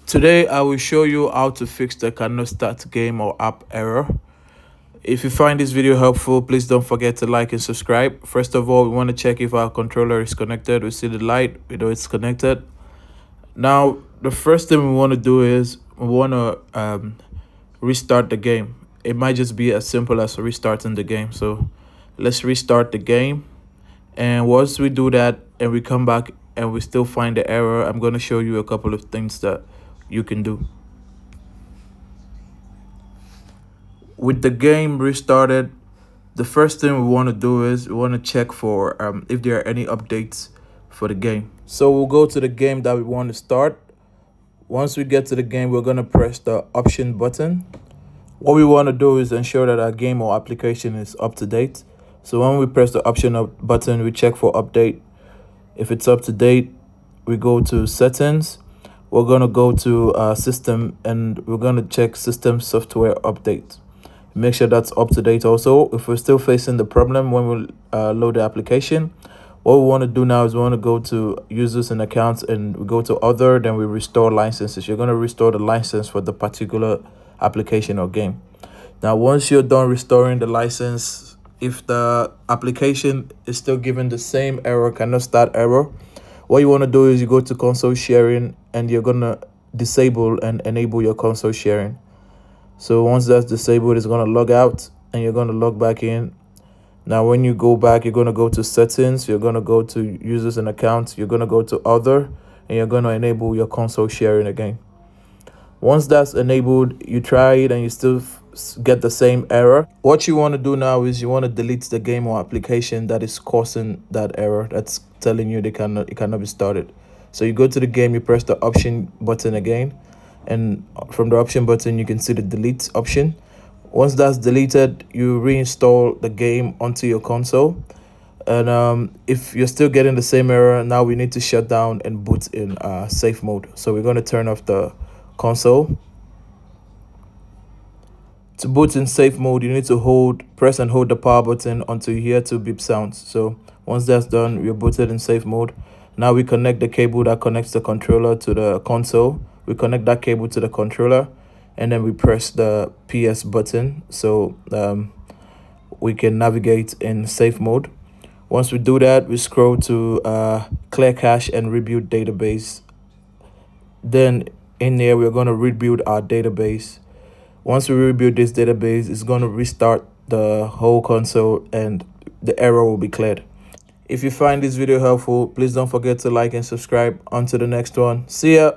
Today I will show you how to fix the cannot start game or app error. If you find this video helpful, please don't forget to like and subscribe. First of all, we want to check if our controller is connected. We see the light, we know it's connected. Now, the first thing we want to do is we want to restart the game. It might just be as simple as restarting the game. So let's restart the game. And once we do that and we come back and we still find the error, I'm going to show you a couple of things that you can do. With the game restarted, the first thing we want to do is we want to check for if there are any updates for the game. So we'll go to the game that we want to start. Once we get to the game, we're going to press the option button. What we want to do is ensure that our game or application is up to date. So when we press the option button, we check for update. If it's up to date, we go to settings. We're going to go to system and we're going to check system software update. Make sure that's up to date also. If we're still facing the problem when we load the application, what we want to do now is we want to go to users and accounts and we go to other, then we restore licenses. You're going to restore the license for the particular application or game. Now, once you're done restoring the license, if the application is still giving the same error, cannot start error, what you want to do is you go to console sharing and you're going to disable and enable your console sharing. So once that's disabled, it's going to log out and you're going to log back in. Now, when you go back, you're going to go to settings. You're going to go to users and accounts. You're going to go to other and you're going to enable your console sharing again. Once that's enabled, you try it and you still get the same error. What you want to do now is you want to delete the game or application that is causing that error, that's telling you it cannot be started. So you go to the game, you press the option button again. And from the option button, you can see the delete option. Once that's deleted, you reinstall the game onto your console. And if you're still getting the same error, now we need to shut down and boot in safe mode. So we're going to turn off the console. To boot in safe mode, you need to press and hold the power button until you hear two beep sounds. So once that's done, we're booted in safe mode. Now we connect the cable that connects the controller to the console. We connect that cable to the controller and then we press the PS button so we can navigate in safe mode. Once we do that, we scroll to clear cache and rebuild database. Then in there, we're going to rebuild our database. Once we rebuild this database, it's going to restart the whole console and the error will be cleared. If you find this video helpful, please don't forget to like and subscribe. On to the next one. See ya.